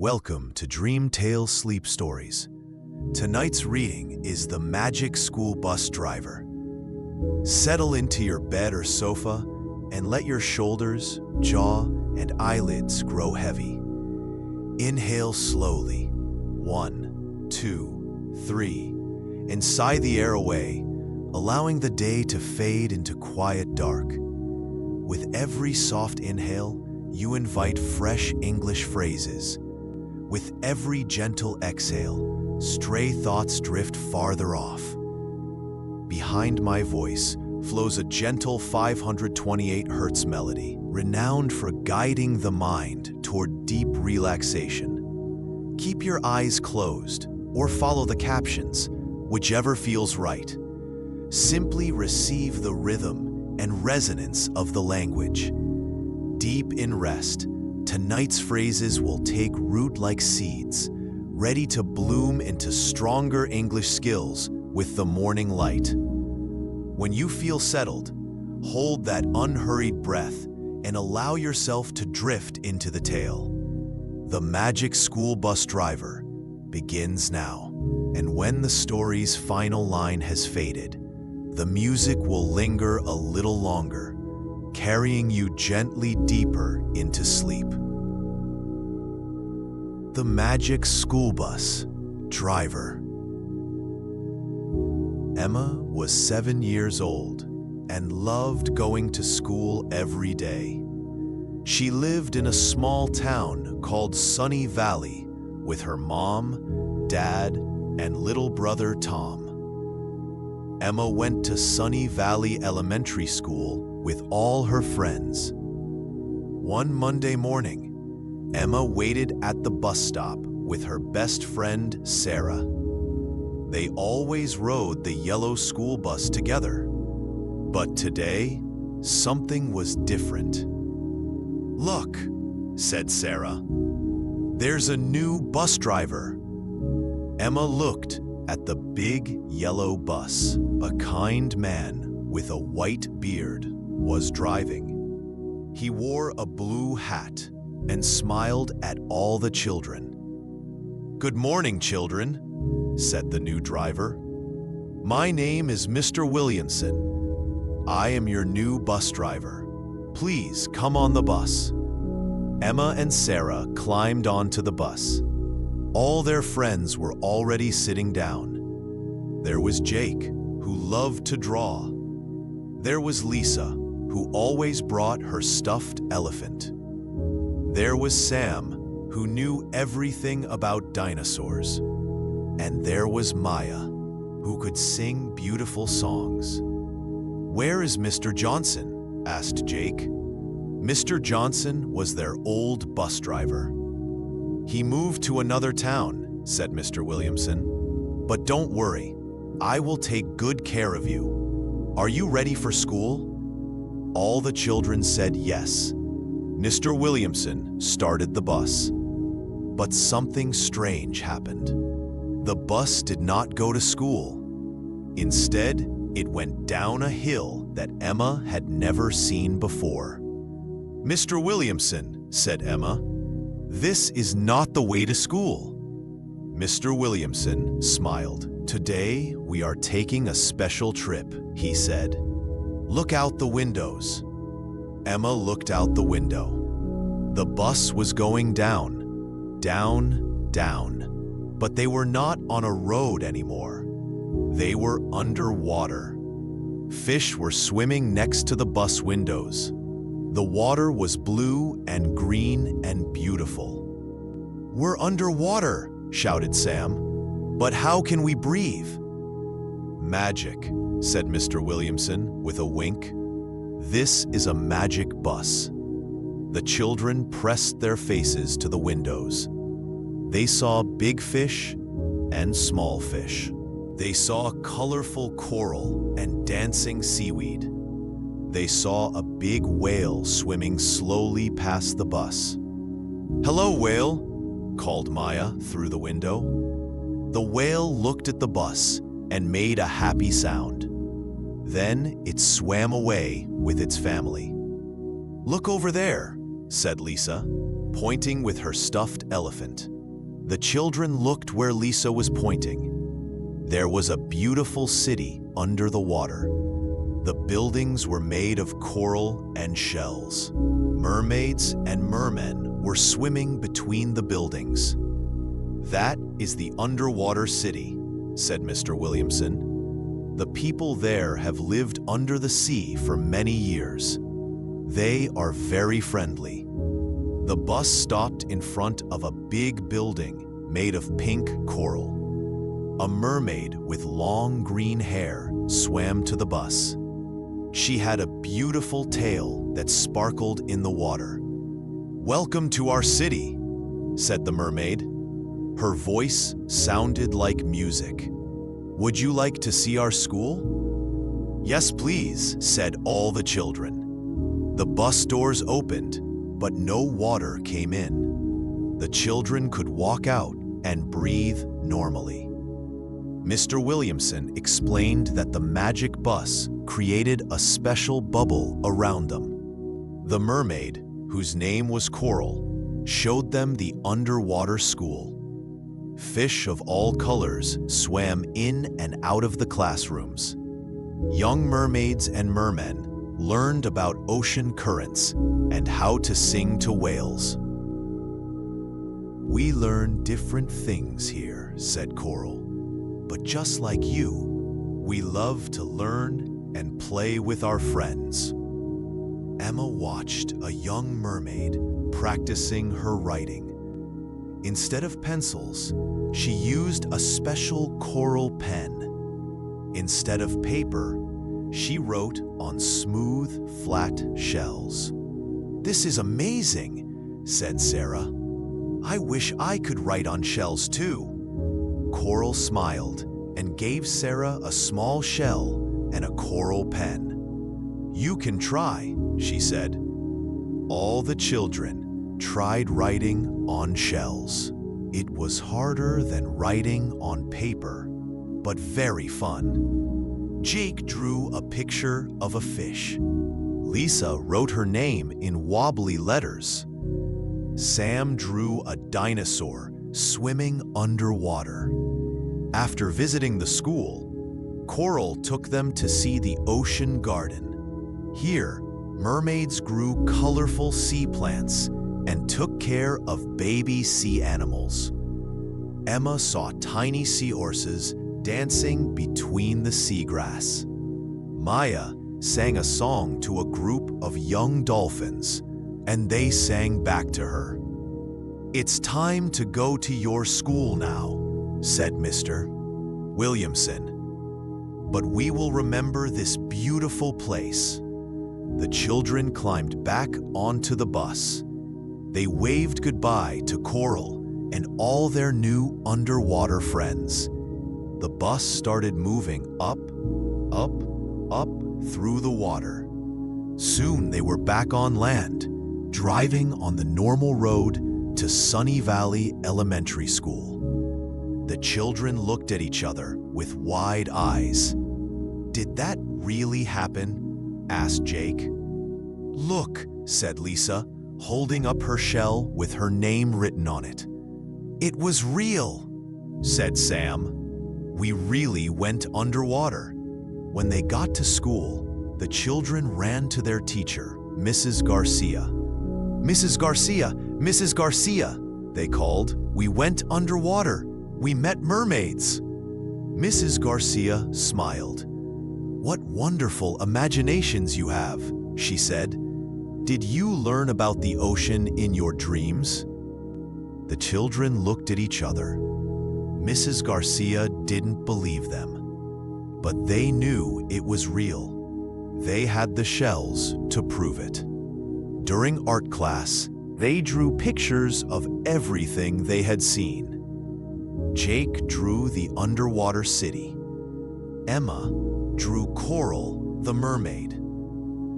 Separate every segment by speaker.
Speaker 1: Welcome to Dream Tale Sleep Stories. Tonight's reading is The Magic School Bus Driver. Settle into your bed or sofa and let your shoulders, jaw, and eyelids grow heavy. Inhale slowly. 1, 2, 3, and sigh the air away, allowing the day to fade into quiet dark. With every soft inhale, you invite fresh English phrases. With every gentle exhale, stray thoughts drift farther off. Behind my voice flows a gentle 528 Hz melody, renowned for guiding the mind toward deep relaxation. Keep your eyes closed or follow the captions, whichever feels right. Simply receive the rhythm and resonance of the language. Deep in rest, tonight's phrases will take root like seeds, ready to bloom into stronger English skills with the morning light. When you feel settled, hold that unhurried breath and allow yourself to drift into the tale. The Magic School Bus Driver begins now, and when the story's final line has faded, the music will linger a little longer, carrying you gently deeper into sleep. The Magic School Bus Driver. Emma was 7 years old and loved going to school every day. She lived in a small town called Sunny Valley with her mom, dad, and little brother Tom. Emma went to Sunny Valley Elementary School with all her friends. One Monday morning, Emma waited at the bus stop with her best friend, Sarah. They always rode the yellow school bus together. But today, something was different. "Look," said Sarah. "There's a new bus driver." Emma looked at the big yellow bus. A kind man with a white beard was driving. He wore a blue hat and smiled at all the children. "Good morning, children," said the new driver. "My name is Mr. Williamson. I am your new bus driver. Please come on the bus." Emma and Sarah climbed onto the bus. All their friends were already sitting down. There was Jake, who loved to draw. There was Lisa, who always brought her stuffed elephant. There was Sam, who knew everything about dinosaurs. And there was Maya, who could sing beautiful songs. "Where is Mr. Johnson?" asked Jake. Mr. Johnson was their old bus driver. "He moved to another town," said Mr. Williamson. "But don't worry, I will take good care of you. Are you ready for school?" All the children said yes. Mr. Williamson started the bus. But something strange happened. The bus did not go to school. Instead, it went down a hill that Emma had never seen before. "Mr. Williamson," said Emma, "this is not the way to school." Mr. Williamson smiled. "Today, we are taking a special trip," he said. "Look out the windows." Emma looked out the window. The bus was going down, down, down. But they were not on a road anymore. They were underwater. Fish were swimming next to the bus windows. The water was blue and green and beautiful. "We're underwater," shouted Sam. "But how can we breathe?" "Magic," said Mr. Williamson with a wink. "This is a magic bus." The children pressed their faces to the windows. They saw big fish and small fish. They saw colorful coral and dancing seaweed. They saw a big whale swimming slowly past the bus. "Hello, whale," called Maya through the window. The whale looked at the bus and made a happy sound. Then it swam away with its family. "Look over there," said Lisa, pointing with her stuffed elephant. The children looked where Lisa was pointing. There was a beautiful city under the water. The buildings were made of coral and shells. Mermaids and mermen were swimming between the buildings. "That is the underwater city," said Mr. Williamson. "The people there have lived under the sea for many years. They are very friendly." The bus stopped in front of a big building made of pink coral. A mermaid with long green hair swam to the bus. She had a beautiful tail that sparkled in the water. "Welcome to our city," said the mermaid. Her voice sounded like music. "Would you like to see our school?" "Yes, please," said all the children. The bus doors opened, but no water came in. The children could walk out and breathe normally. Mr. Williamson explained that the magic bus created a special bubble around them. The mermaid, whose name was Coral, showed them the underwater school. Fish of all colors swam in and out of the classrooms. Young mermaids and mermen learned about ocean currents and how to sing to whales. "We learn different things here," said Coral. "But just like you, we love to learn and play with our friends." Emma watched a young mermaid practicing her writing. Instead of pencils, she used a special coral pen. Instead of paper, she wrote on smooth, flat shells. "This is amazing," said Sarah. "I wish I could write on shells too." Coral smiled and gave Sarah a small shell and a coral pen. "You can try," she said. All the children tried writing on shells. It was harder than writing on paper, but very fun. Jake drew a picture of a fish. Lisa wrote her name in wobbly letters. Sam drew a dinosaur swimming underwater. After visiting the school, Coral took them to see the ocean garden. Here, mermaids grew colorful sea plants and took care of baby sea animals. Emma saw tiny seahorses dancing between the seagrass. Maya sang a song to a group of young dolphins, and they sang back to her. "It's time to go to your school now," said Mr. Williamson. "But we will remember this beautiful place." The children climbed back onto the bus. They waved goodbye to Coral and all their new underwater friends. The bus started moving up, up, up through the water. Soon they were back on land, driving on the normal road to Sunny Valley Elementary School. The children looked at each other with wide eyes. "Did that really happen?" asked Jake. "Look," said Lisa, holding up her shell with her name written on it. "It was real," said Sam. "We really went underwater." When they got to school, the children ran to their teacher, Mrs. Garcia. "Mrs. Garcia, Mrs. Garcia," they called. "We went underwater. We met mermaids." Mrs. Garcia smiled. "What wonderful imaginations you have," she said. "Did you learn about the ocean in your dreams?" The children looked at each other. Mrs. Garcia didn't believe them, but they knew it was real. They had the shells to prove it. During art class, they drew pictures of everything they had seen. Jake drew the underwater city. Emma drew Coral the mermaid.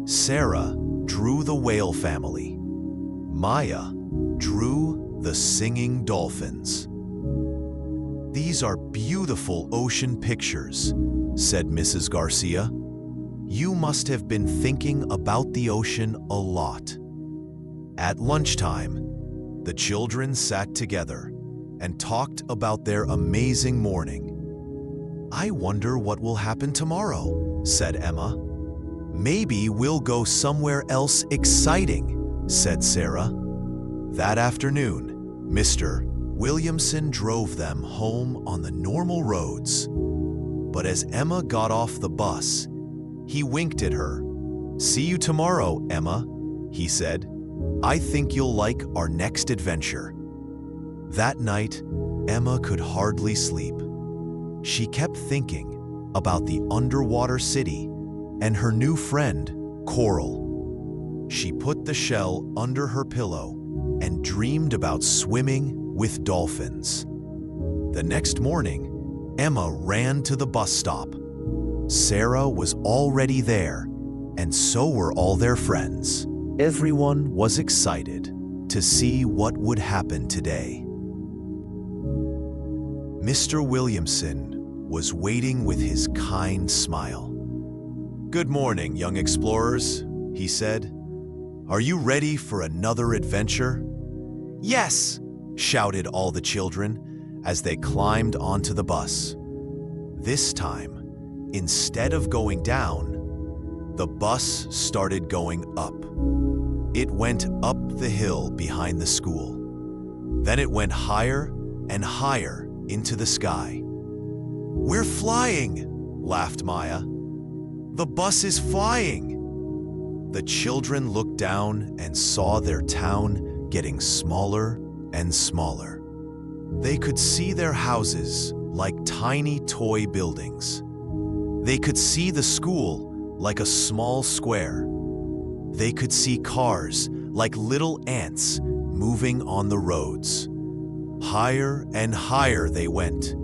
Speaker 1: Sarah drew the whale family. Maya drew the singing dolphins. "These are beautiful ocean pictures," said Mrs. Garcia. "You must have been thinking about the ocean a lot." At lunchtime, the children sat together. and talked about their amazing morning. "I wonder what will happen tomorrow," said Emma. "Maybe we'll go somewhere else exciting," said Sarah. That afternoon, Mr. Williamson drove them home on the normal roads. But as Emma got off the bus, he winked at her. "See you tomorrow, Emma," he said. "I think you'll like our next adventure." That night, Emma could hardly sleep. She kept thinking about the underwater city and her new friend, Coral. She put the shell under her pillow and dreamed about swimming with dolphins. The next morning, Emma ran to the bus stop. Sarah was already there, and so were all their friends. Everyone was excited to see what would happen today. Mr. Williamson was waiting with his kind smile. "Good morning, young explorers," he said. "Are you ready for another adventure?" "Yes!" shouted all the children as they climbed onto the bus. This time, instead of going down, the bus started going up. It went up the hill behind the school. Then it went higher and higher into the sky. "We're flying!" laughed Maya. "The bus is flying!" The children looked down and saw their town getting smaller and smaller. They could see their houses like tiny toy buildings. They could see the school like a small square. They could see cars like little ants moving on the roads. Higher and higher they went,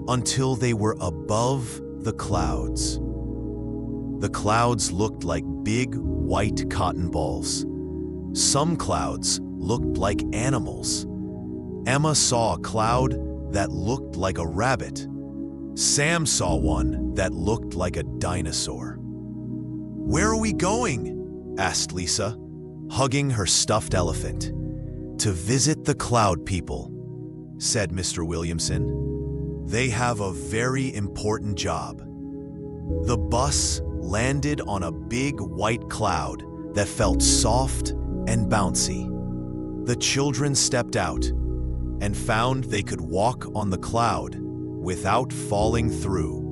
Speaker 1: until they were above the clouds. The clouds looked like big white cotton balls. Some clouds looked like animals. Emma saw a cloud that looked like a rabbit. Sam saw one that looked like a dinosaur. "Where are we going?" asked Lisa, hugging her stuffed elephant. "To visit the cloud people," said Mr. Williamson. "They have a very important job." The bus landed on a big white cloud that felt soft and bouncy. The children stepped out and found they could walk on the cloud without falling through.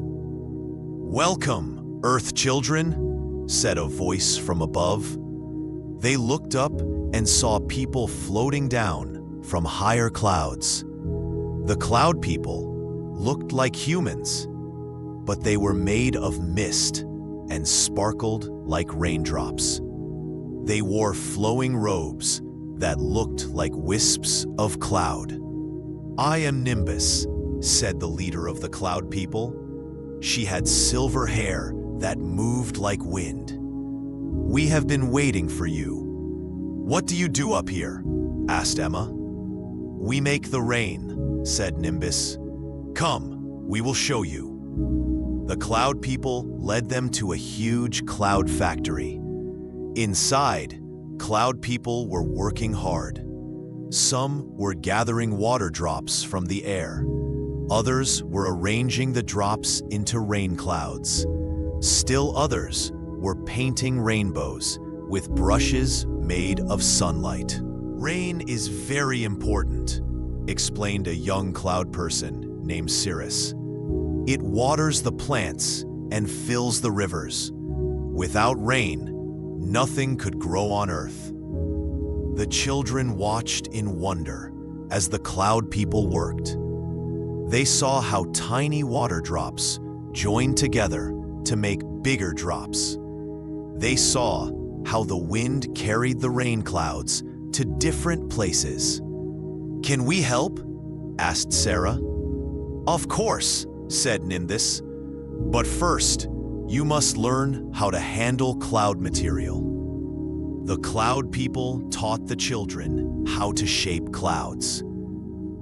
Speaker 1: "Welcome, Earth children," said a voice from above. They looked up and saw people floating down from higher clouds. The cloud people looked like humans, but they were made of mist and sparkled like raindrops. They wore flowing robes that looked like wisps of cloud. "I am Nimbus," said the leader of the cloud people. She had silver hair that moved like wind. "We have been waiting for you." "What do you do up here?" asked Emma. "We make the rain," said Nimbus. "Come, we will show you." The cloud people led them to a huge cloud factory. Inside, cloud people were working hard. Some were gathering water drops from the air. Others were arranging the drops into rain clouds. Still others were painting rainbows with brushes made of sunlight. "Rain is very important," explained a young cloud person named Cirrus. "It waters the plants and fills the rivers. Without rain, nothing could grow on Earth." The children watched in wonder as the cloud people worked. They saw how tiny water drops joined together to make bigger drops. They saw how the wind carried the rain clouds to different places. "Can we help?" asked Sarah. "Of course," said Nimbus. "But first, you must learn how to handle cloud material." The cloud people taught the children how to shape clouds.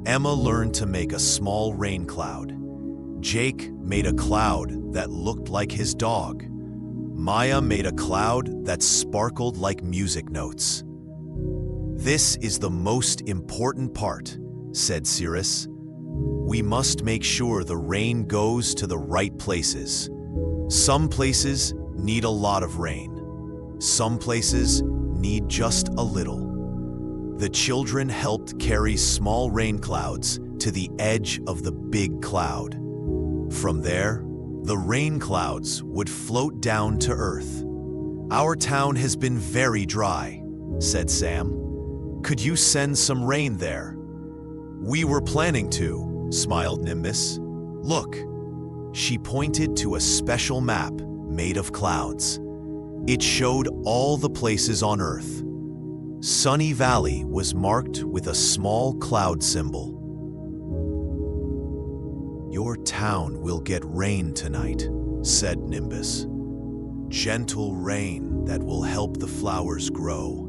Speaker 1: Emma learned to make a small rain cloud. Jake made a cloud that looked like his dog. Maya made a cloud that sparkled like music notes. This is the most important part, said Cirrus. "We must make sure the rain goes to the right places. Some places need a lot of rain. Some places need just a little." The children helped carry small rain clouds to the edge of the big cloud. From there, the rain clouds would float down to earth. "Our town has been very dry," said Sam. "Could you send some rain there?" "We were planning to," smiled Nimbus. "Look." She pointed to a special map made of clouds. It showed all the places on Earth. Sunny Valley was marked with a small cloud symbol. "Your town will get rain tonight," said Nimbus. "Gentle rain that will help the flowers grow."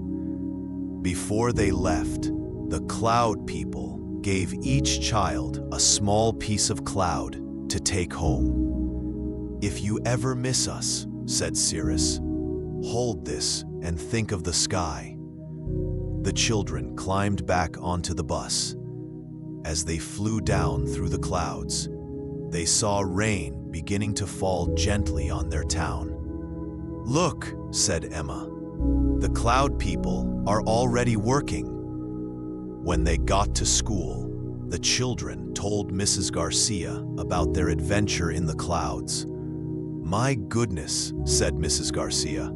Speaker 1: Before they left, the cloud people gave each child a small piece of cloud to take home. "If you ever miss us," said Cirrus, "hold this and think of the sky." The children climbed back onto the bus. As they flew down through the clouds, they saw rain beginning to fall gently on their town. "Look," said Emma, "the cloud people are already working." When they got to school, the children told Mrs. Garcia about their adventure in the clouds. "My goodness," said Mrs. Garcia,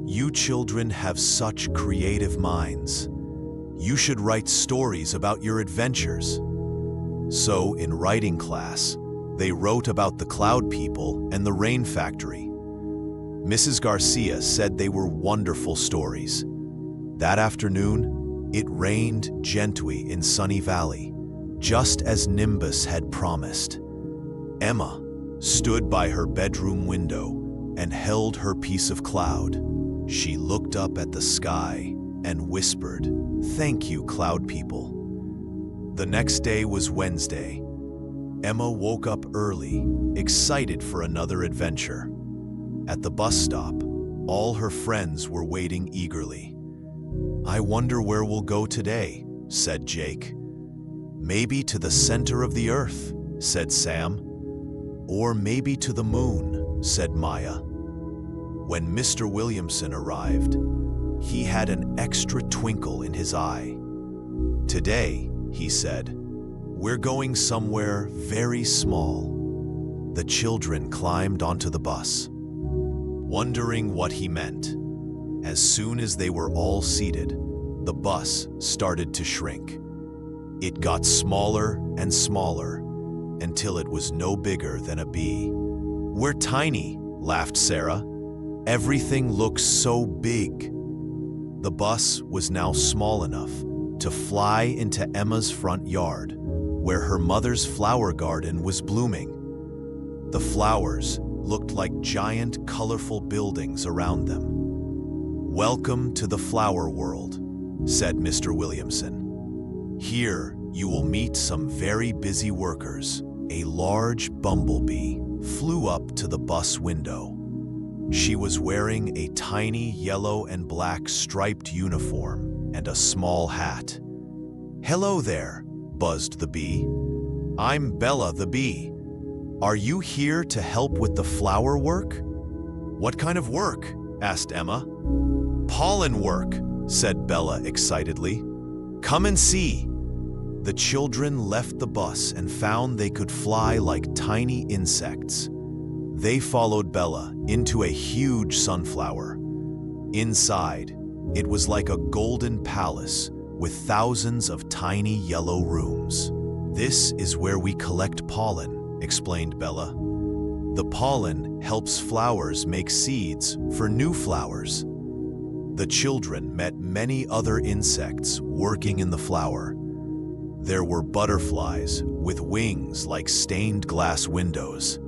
Speaker 1: "you children have such creative minds. You should write stories about your adventures." So, in writing class, they wrote about the cloud people and the rain factory. Mrs. Garcia said they were wonderful stories. That afternoon, it rained gently in Sunny Valley, just as Nimbus had promised. Emma stood by her bedroom window and held her piece of cloud. She looked up at the sky and whispered, "Thank you, cloud people." The next day was Wednesday. Emma woke up early, excited for another adventure. At the bus stop, all her friends were waiting eagerly. "I wonder where we'll go today," said Jake. "Maybe to the center of the earth," said Sam. "Or maybe to the moon," said Maya. When Mr. Williamson arrived, he had an extra twinkle in his eye. "Today," he said, "we're going somewhere very small." The children climbed onto the bus, wondering what he meant. As soon as they were all seated, the bus started to shrink. It got smaller and smaller until it was no bigger than a bee. "We're tiny," laughed Sarah. "Everything looks so big." The bus was now small enough to fly into Emma's front yard, where her mother's flower garden was blooming. The flowers looked like giant, colorful buildings around them. "Welcome to the flower world," said Mr. Williamson. "Here you will meet some very busy workers." A large bumblebee flew up to the bus window. She was wearing a tiny yellow and black striped uniform and a small hat. "Hello there," buzzed the bee. "I'm Bella the bee. Are you here to help with the flower work?" "What kind of work?" asked Emma. "Pollen work," said Bella excitedly. "Come and see." The children left the bus and found they could fly like tiny insects. They followed Bella into a huge sunflower. Inside, it was like a golden palace with thousands of tiny yellow rooms. "This is where we collect pollen," explained Bella. "The pollen helps flowers make seeds for new flowers." The children met many other insects working in the flower. There were butterflies with wings like stained glass windows.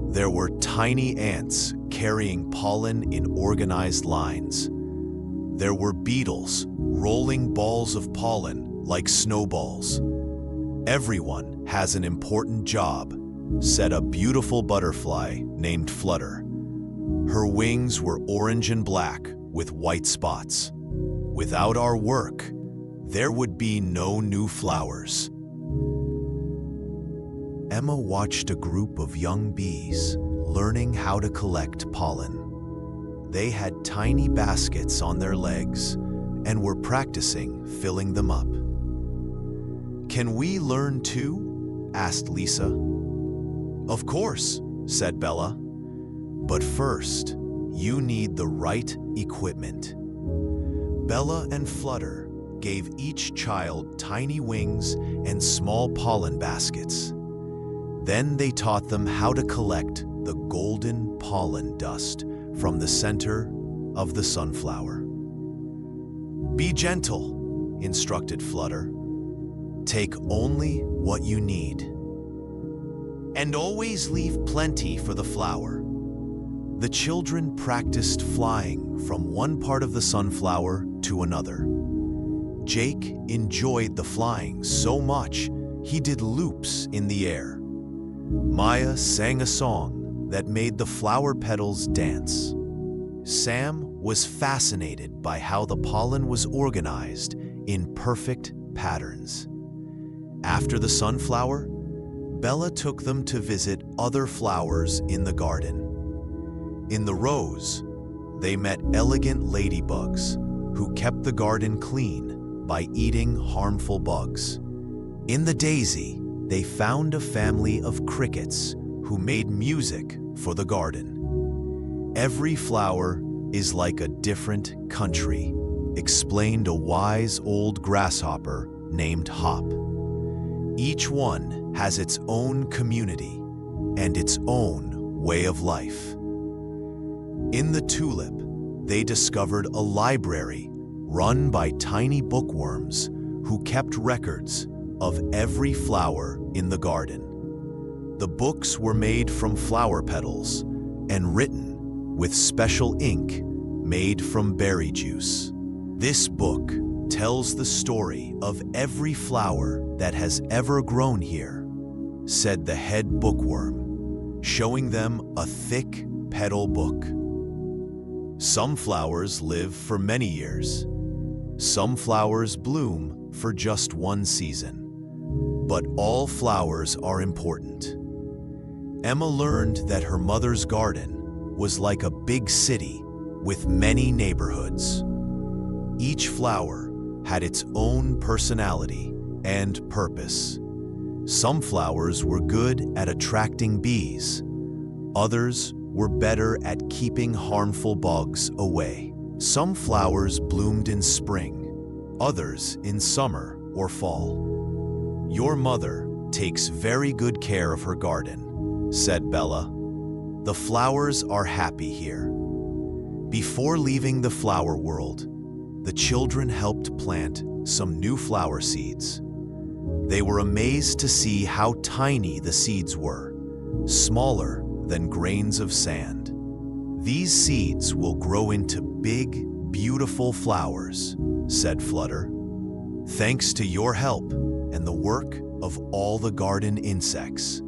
Speaker 1: There were tiny ants carrying pollen in organized lines. There were beetles rolling balls of pollen like snowballs. "Everyone has an important job," said a beautiful butterfly named Flutter. Her wings were orange and black with white spots. "Without our work, there would be no new flowers. Emma watched a group of young bees learning how to collect pollen. They had tiny baskets on their legs and were practicing filling them up. "Can we learn too?" asked Lisa. "Of course," said Bella. "But first, you need the right equipment." Bella and Flutter gave each child tiny wings and small pollen baskets. Then they taught them how to collect the golden pollen dust from the center of the sunflower. "Be gentle," instructed Flutter. "Take only what you need. And always leave plenty for the flower." The children practiced flying from one part of the sunflower to another. Jake enjoyed the flying so much he did loops in the air. Maya sang a song that made the flower petals dance. Sam was fascinated by how the pollen was organized in perfect patterns. After the sunflower, Bella took them to visit other flowers in the garden. In the rose, they met elegant ladybugs who kept the garden clean by eating harmful bugs. In the daisy, they found a family of crickets who made music for the garden. "Every flower is like a different country," explained a wise old grasshopper named Hop. "Each one has its own community and its own way of life." In the tulip, they discovered a library run by tiny bookworms who kept records of every flower in the garden. The books were made from flower petals and written with special ink made from berry juice. "This book tells the story of every flower that has ever grown here," said the head bookworm, showing them a thick petal book. "Some flowers live for many years. Some flowers bloom for just one season. But all flowers are important." Emma learned that her mother's garden was like a big city with many neighborhoods. Each flower had its own personality and purpose. Some flowers were good at attracting bees. Others were better at keeping harmful bugs away. Some flowers bloomed in spring, others in summer or fall. "Your mother takes very good care of her garden," said Bella. "The flowers are happy here." Before leaving the flower world, the children helped plant some new flower seeds. They were amazed to see how tiny the seeds were, smaller than grains of sand. "These seeds will grow into big, beautiful flowers," said Flutter. "Thanks to your help and the work of all the garden insects."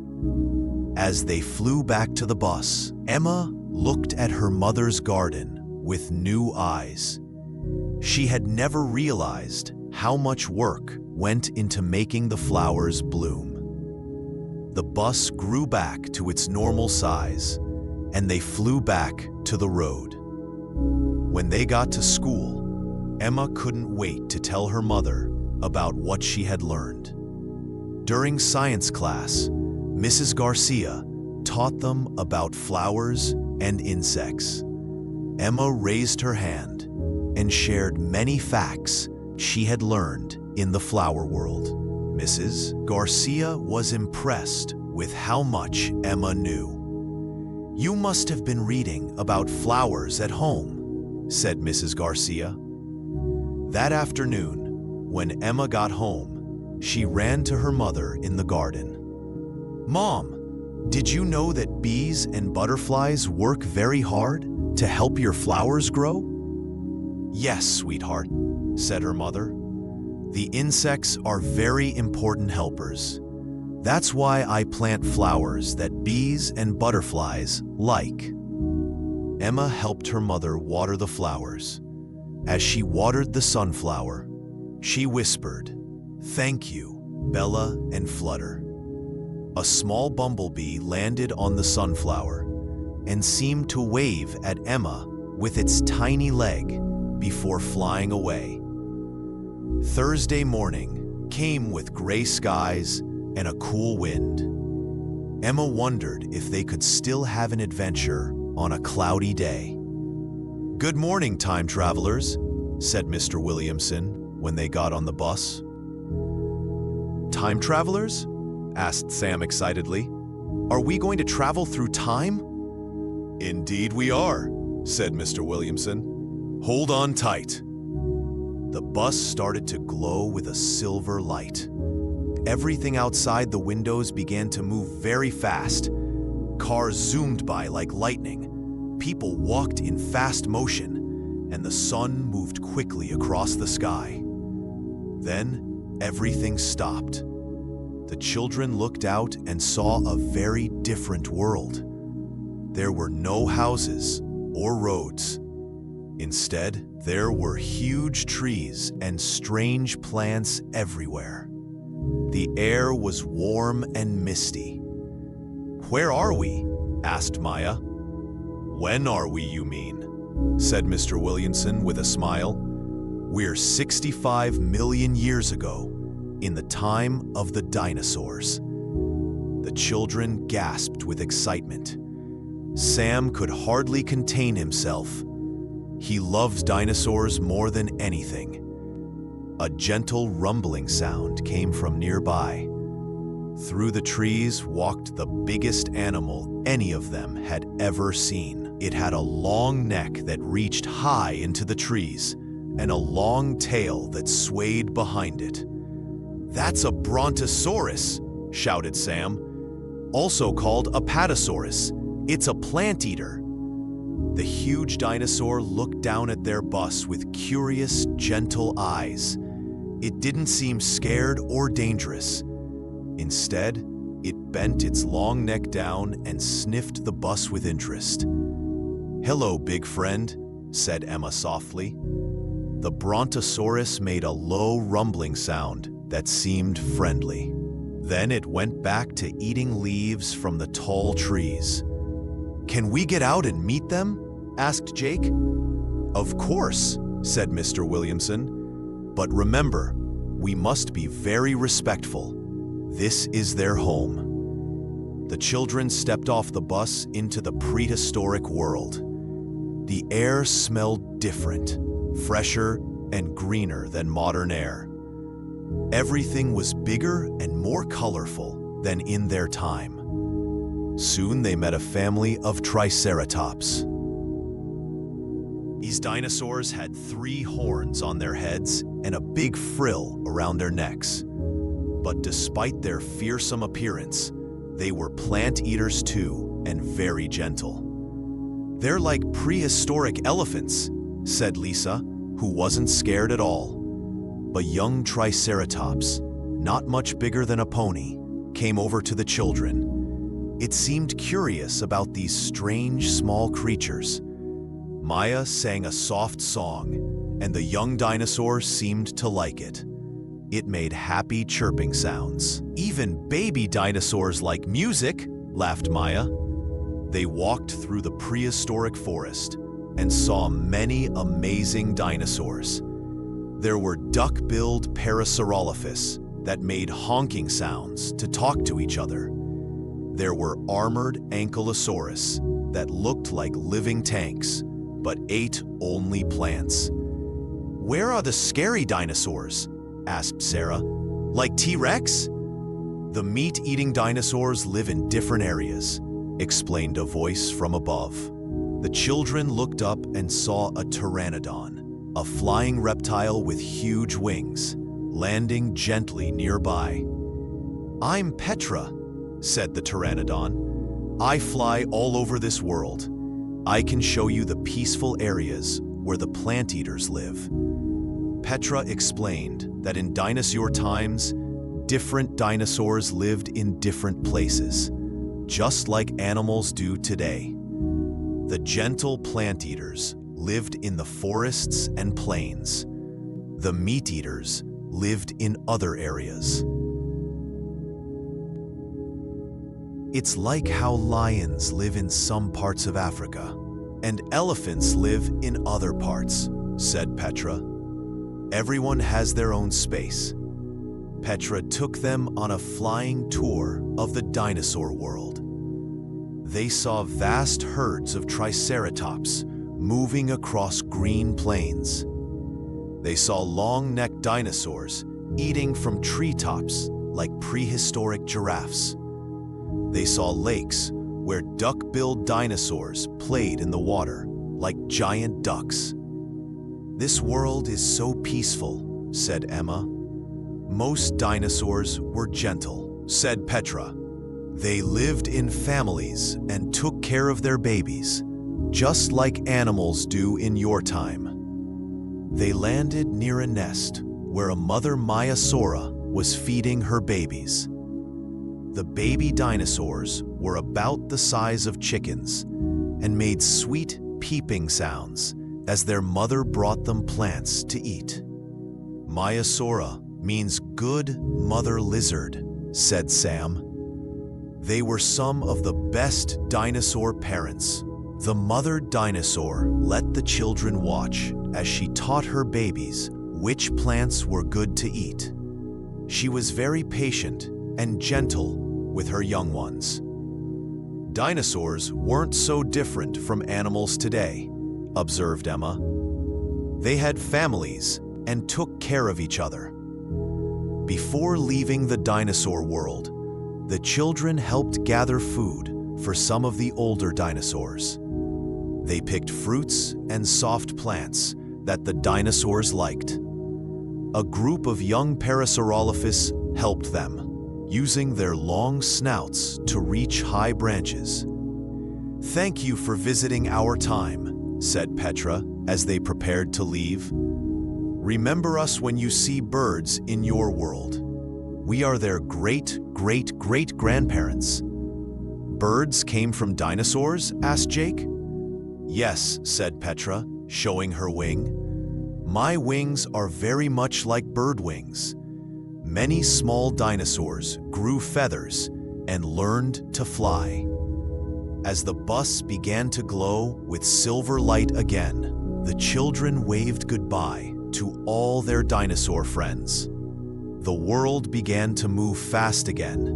Speaker 1: As they flew back to the bus, Emma looked at her mother's garden with new eyes. She had never realized how much work went into making the flowers bloom. The bus grew back to its normal size, and they flew back to the road. When they got to school, Emma couldn't wait to tell her mother about what she had learned. During science class, Mrs. Garcia taught them about flowers and insects. Emma raised her hand and shared many facts she had learned in the flower world. Mrs. Garcia was impressed with how much Emma knew. "You must have been reading about flowers at home," said Mrs. Garcia. That afternoon, when Emma got home, she ran to her mother in the garden. "Mom, did you know that bees and butterflies work very hard to help your flowers grow?" "Yes, sweetheart," said her mother. "The insects are very important helpers. That's why I plant flowers that bees and butterflies like." Emma helped her mother water the flowers. As she watered the sunflower, She whispered, "Thank you, Bella and Flutter." A small bumblebee landed on the sunflower and seemed to wave at Emma with its tiny leg before flying away. Thursday morning came with gray skies and a cool wind. Emma wondered if they could still have an adventure on a cloudy day. "Good morning, time travelers," said Mr. Williamson when they got on the bus. "Time travelers?" asked Sam excitedly. "Are we going to travel through time?" "Indeed we are," said Mr. Williamson. "Hold on tight." The bus started to glow with a silver light. Everything outside the windows began to move very fast. Cars zoomed by like lightning. People walked in fast motion, and the sun moved quickly across the sky. Then, everything stopped. The children looked out and saw a very different world. There were no houses or roads. Instead, there were huge trees and strange plants everywhere. The air was warm and misty. "Where are we?" asked Maya. "When are we, you mean?" said Mr. Williamson with a smile. "We're 65 million years ago, in the time of the dinosaurs." The children gasped with excitement. Sam could hardly contain himself. He loved dinosaurs more than anything. A gentle rumbling sound came from nearby. Through the trees walked the biggest animal any of them had ever seen. It had a long neck that reached high into the trees, and a long tail that swayed behind it. "That's a brontosaurus," shouted Sam. "Also called a patasaurus. It's a plant eater." The huge dinosaur looked down at their bus with curious, gentle eyes. It didn't seem scared or dangerous. Instead, it bent its long neck down and sniffed the bus with interest. "Hello, big friend," said Emma softly. The brontosaurus made a low rumbling sound that seemed friendly. Then it went back to eating leaves from the tall trees. "Can we get out and meet them?" asked Jake. "Of course," said Mr. Williamson. "But remember, we must be very respectful. This is their home." The children stepped off the bus into the prehistoric world. The air smelled different, fresher and greener than modern air. Everything was bigger and more colorful than in their time. Soon they met a family of triceratops. These dinosaurs had 3 horns on their heads and a big frill around their necks. But despite their fearsome appearance, they were plant eaters too, and very gentle. "They're like prehistoric elephants," said Lisa, who wasn't scared at all. A young triceratops, not much bigger than a pony, came over to the children. It seemed curious about these strange small creatures. Maya sang a soft song, and the young dinosaur seemed to like it. It made happy chirping sounds. "Even baby dinosaurs like music," laughed Maya. They walked through the prehistoric forest and saw many amazing dinosaurs. There were duck-billed Parasaurolophus that made honking sounds to talk to each other. There were armored Ankylosaurus that looked like living tanks, but ate only plants. "Where are the scary dinosaurs?" asked Sarah. "Like T-Rex?" "The meat-eating dinosaurs live in different areas," explained a voice from above. The children looked up and saw a pteranodon, a flying reptile with huge wings, landing gently nearby. "I'm Petra," said the pteranodon. "I fly all over this world. I can show you the peaceful areas where the plant eaters live." Petra explained that in dinosaur times, different dinosaurs lived in different places, just like animals do today. The gentle plant eaters lived in the forests and plains. The meat eaters lived in other areas. It's like how lions live in some parts of Africa, and elephants live in other parts, said Petra. Everyone has their own space. Petra took them on a flying tour of the dinosaur world. They saw vast herds of triceratops moving across green plains. They saw long-necked dinosaurs eating from treetops like prehistoric giraffes. They saw lakes where duck-billed dinosaurs played in the water like giant ducks. This world is so peaceful, said Emma. Most dinosaurs were gentle, said Petra. They lived in families and took care of their babies, just like animals do in your time. They landed near a nest where a mother Maiasaura was feeding her babies. The baby dinosaurs were about the size of chickens and made sweet peeping sounds as their mother brought them plants to eat. Maiasaura means good mother lizard, said Sam. They were some of the best dinosaur parents. The mother dinosaur let the children watch as she taught her babies which plants were good to eat. She was very patient and gentle with her young ones. Dinosaurs weren't so different from animals today, observed Emma. They had families and took care of each other. Before leaving the dinosaur world, the children helped gather food for some of the older dinosaurs. They picked fruits and soft plants that the dinosaurs liked. A group of young Parasaurolophus helped them, using their long snouts to reach high branches. Thank you for visiting our time, said Petra as they prepared to leave. Remember us when you see birds in your world. We are their great-great-great-grandparents. Birds came from dinosaurs? Asked Jake. Yes, said Petra, showing her wing. My wings are very much like bird wings. Many small dinosaurs grew feathers and learned to fly. As the bus began to glow with silver light again, the children waved goodbye to all their dinosaur friends. The world began to move fast again,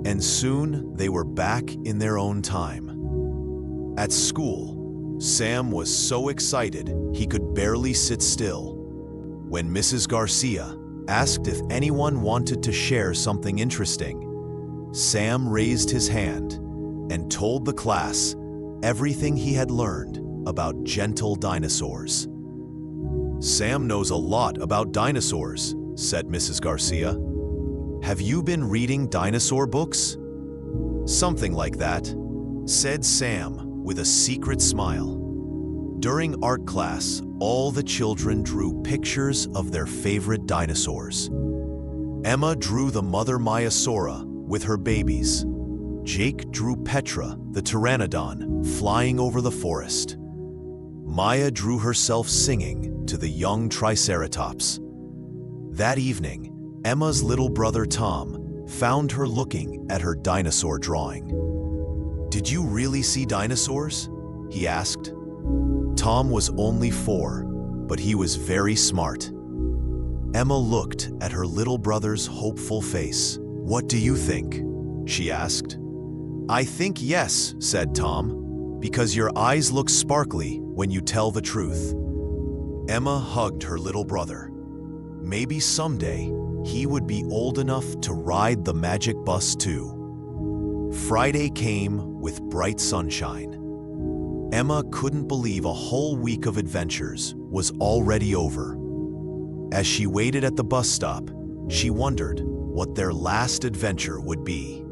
Speaker 1: and soon they were back in their own time. At school, Sam was so excited he could barely sit still. When Mrs. Garcia asked if anyone wanted to share something interesting, Sam raised his hand and told the class everything he had learned about gentle dinosaurs. Sam knows a lot about dinosaurs, said Mrs. Garcia. Have you been reading dinosaur books? Something like that, said Sam with a secret smile. During art class, all the children drew pictures of their favorite dinosaurs. Emma drew the mother Maiasaura with her babies. Jake drew Petra, the pteranodon, flying over the forest. Maya drew herself singing to the young triceratops. That evening, Emma's little brother Tom found her looking at her dinosaur drawing. Did you really see dinosaurs? He asked. Tom was only 4, but he was very smart. Emma looked at her little brother's hopeful face. What do you think? She asked. I think yes, said Tom, because your eyes look sparkly when you tell the truth. Emma hugged her little brother. Maybe someday he would be old enough to ride the magic bus too. Friday came with bright sunshine. Emma couldn't believe a whole week of adventures was already over. As she waited at the bus stop, she wondered what their last adventure would be.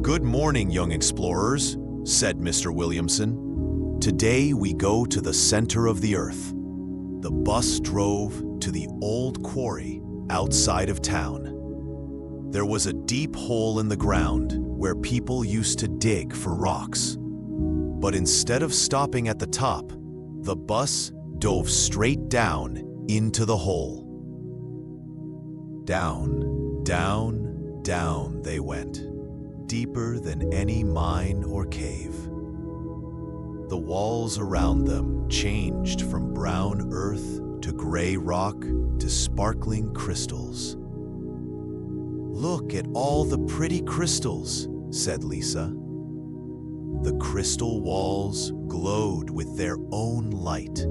Speaker 1: Good morning, young explorers, said Mr. Williamson. Today we go to the center of the earth. The bus drove to the old quarry outside of town. There was a deep hole in the ground where people used to dig for rocks. But instead of stopping at the top, the bus dove straight down into the hole. Down, down, down they went, deeper than any mine or cave. The walls around them changed from brown earth to gray rock to sparkling crystals. "Look at all the pretty crystals," said Lisa. The crystal walls glowed with their own light,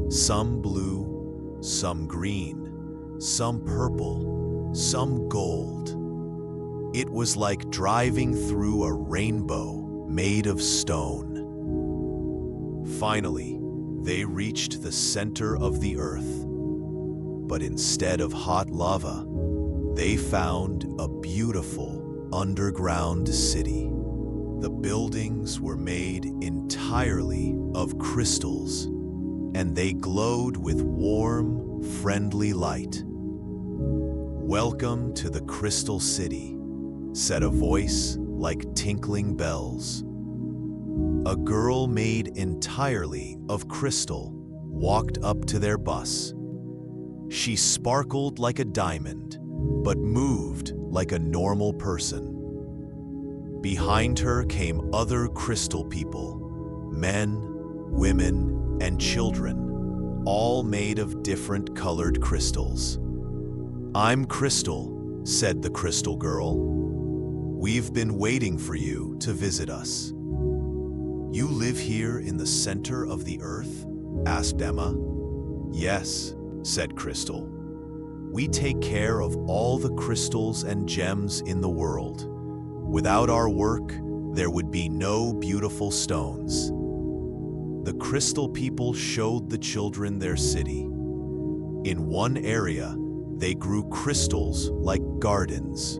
Speaker 1: some blue, some green, some purple, some gold. It was like driving through a rainbow made of stone. Finally, they reached the center of the earth. But instead of hot lava, they found a beautiful underground city. The buildings were made entirely of crystals, and they glowed with warm, friendly light. "Welcome to the Crystal City," said a voice like tinkling bells. A girl made entirely of crystal walked up to their bus. She sparkled like a diamond, but moved like a normal person. Behind her came other crystal people, men, women, and children, all made of different colored crystals. "I'm Crystal," said the crystal girl. "We've been waiting for you to visit us." "You live here in the center of the earth?" asked Emma. "Yes," said Crystal. "We take care of all the crystals and gems in the world. Without our work, there would be no beautiful stones." The crystal people showed the children their city. In one area, they grew crystals like gardens.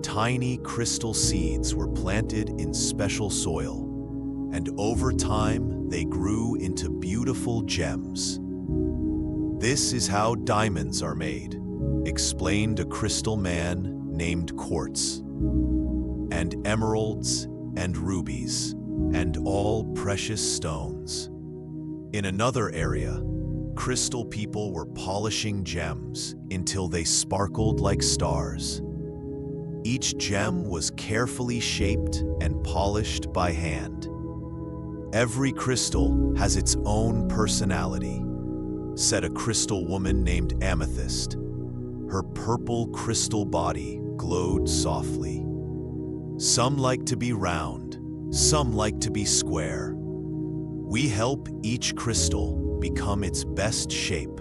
Speaker 1: Tiny crystal seeds were planted in special soil, and over time they grew into beautiful gems. "This is how diamonds are made," explained a crystal man named Quartz. "And emeralds and rubies, and all precious stones." In another area, crystal people were polishing gems until they sparkled like stars. Each gem was carefully shaped and polished by hand. "Every crystal has its own personality," said a crystal woman named Amethyst. Her purple crystal body glowed softly. "Some like to be round, some like to be square. We help each crystal become its best shape."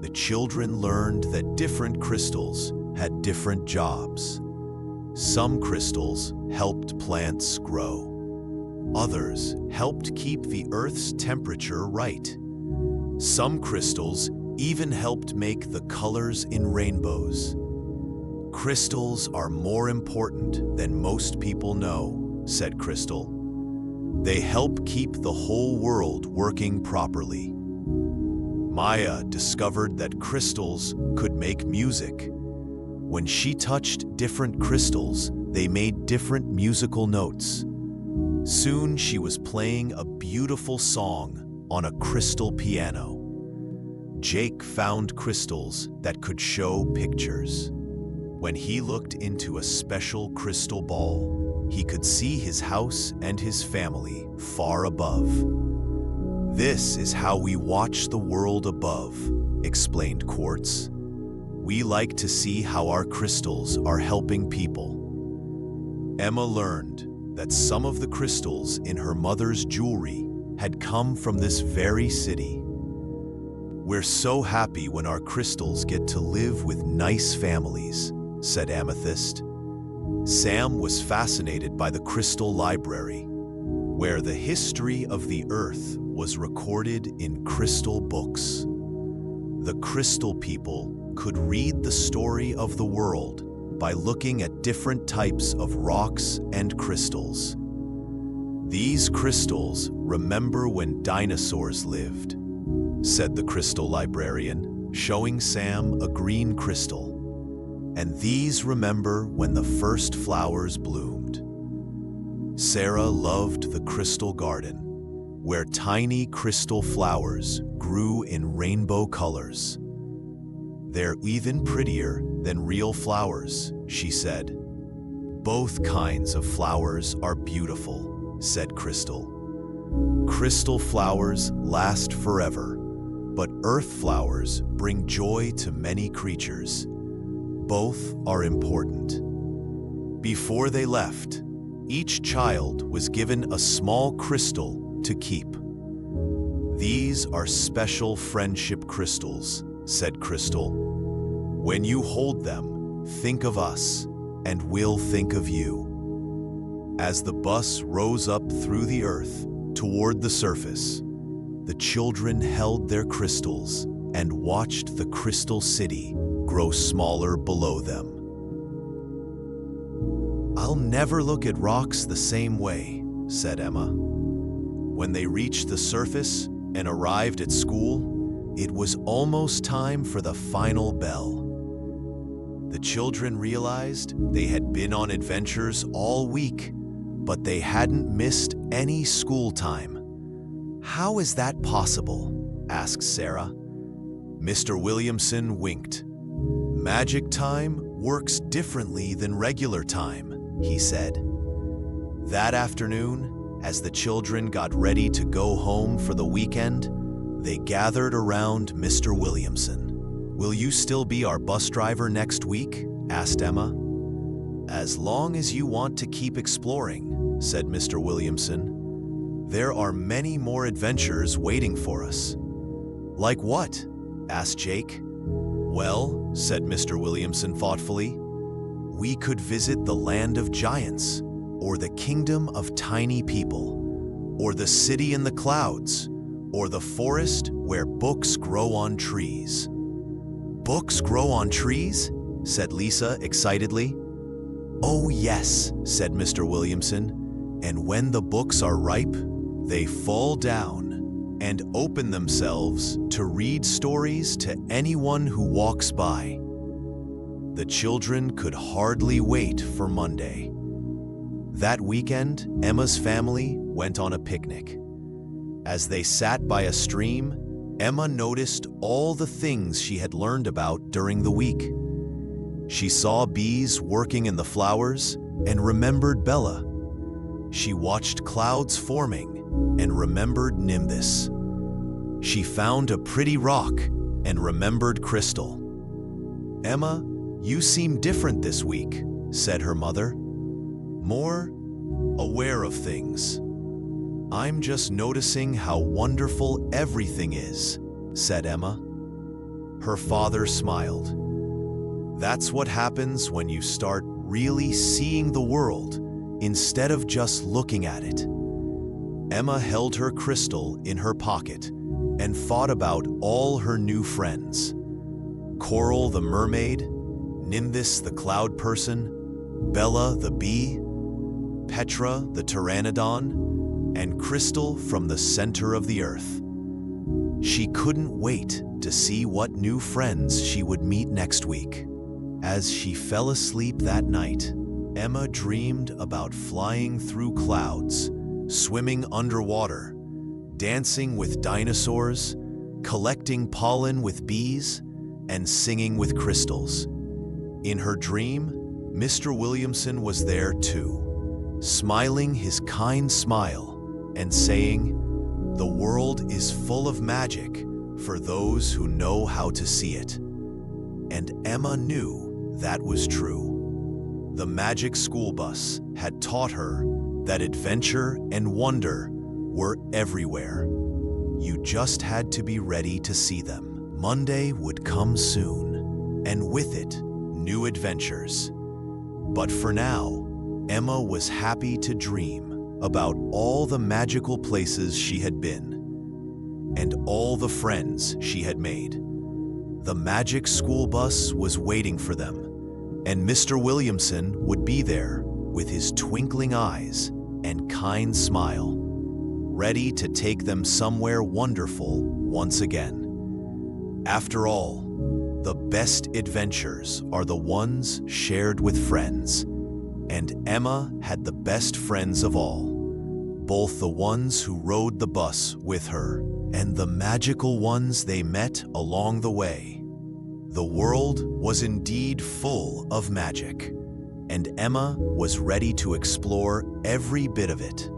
Speaker 1: The children learned that different crystals had different jobs. Some crystals helped plants grow. Others helped keep the Earth's temperature right. Some crystals even helped make the colors in rainbows. "Crystals are more important than most people know," said Crystal. "They help keep the whole world working properly." Maya discovered that crystals could make music. When she touched different crystals, they made different musical notes. Soon she was playing a beautiful song on a crystal piano. Jake found crystals that could show pictures. When he looked into a special crystal ball, he could see his house and his family far above. "This is how we watch the world above," explained Quartz. "We like to see how our crystals are helping people." Emma learned that some of the crystals in her mother's jewelry had come from this very city. "We're so happy when our crystals get to live with nice families," said Amethyst. Sam was fascinated by the Crystal Library, where the history of the Earth was recorded in crystal books. The crystal people could read the story of the world by looking at different types of rocks and crystals. "These crystals remember when dinosaurs lived," said the crystal librarian, showing Sam a green crystal. "And these remember when the first flowers bloomed." Sarah loved the crystal garden, where tiny crystal flowers grew in rainbow colors. "They're even prettier than real flowers," she said. "Both kinds of flowers are beautiful," said Crystal. "Crystal flowers last forever, but earth flowers bring joy to many creatures. Both are important." Before they left, each child was given a small crystal to keep. "These are special friendship crystals," said Crystal. "When you hold them, think of us, and we'll think of you." As the bus rose up through the earth toward the surface, the children held their crystals and watched the crystal city grow smaller below them. "I'll never look at rocks the same way," said Emma. When they reached the surface and arrived at school, it was almost time for the final bell. The children realized they had been on adventures all week, but they hadn't missed any school time. "How is that possible?" asked Sarah. Mr. Williamson winked. "Magic time works differently than regular time," he said. That afternoon, as the children got ready to go home for the weekend, they gathered around Mr. Williamson. "Will you still be our bus driver next week?" asked Emma. "As long as you want to keep exploring," said Mr. Williamson. "There are many more adventures waiting for us." "Like what?" asked Jake. "Well," said Mr. Williamson thoughtfully, "we could visit the land of giants, or the kingdom of tiny people, or the city in the clouds, or the forest where books grow on trees." "Books grow on trees?" said Lisa excitedly. "Oh yes," said Mr. Williamson, "and when the books are ripe, they fall down and open themselves to read stories to anyone who walks by." The children could hardly wait for Monday. That weekend, Emma's family went on a picnic. As they sat by a stream, Emma noticed all the things she had learned about during the week. She saw bees working in the flowers and remembered Bella. She watched clouds forming and remembered Nimbus. She found a pretty rock and remembered Crystal. "Emma, you seem different this week," said her mother. "More aware of things." "I'm just noticing how wonderful everything is," said Emma. Her father smiled. "That's what happens when you start really seeing the world instead of just looking at it." Emma held her crystal in her pocket and thought about all her new friends. Coral the mermaid, Nimbus the cloud person, Bella the bee, Petra the pteranodon, and Crystal from the center of the earth. She couldn't wait to see what new friends she would meet next week. As she fell asleep that night, Emma dreamed about flying through clouds, swimming underwater, dancing with dinosaurs, collecting pollen with bees, and singing with crystals. In her dream, Mr. Williamson was there too, smiling his kind smile and saying, "The world is full of magic for those who know how to see it." And Emma knew that was true. The magic school bus had taught her that adventure and wonder were everywhere. You just had to be ready to see them. Monday would come soon, and with it, new adventures. But for now, Emma was happy to dream about all the magical places she had been, and all the friends she had made. The magic school bus was waiting for them, and Mr. Williamson would be there with his twinkling eyes and kind smile, ready to take them somewhere wonderful once again. After all, the best adventures are the ones shared with friends, and Emma had the best friends of all, both the ones who rode the bus with her and the magical ones they met along the way. The world was indeed full of magic, and Emma was ready to explore every bit of it.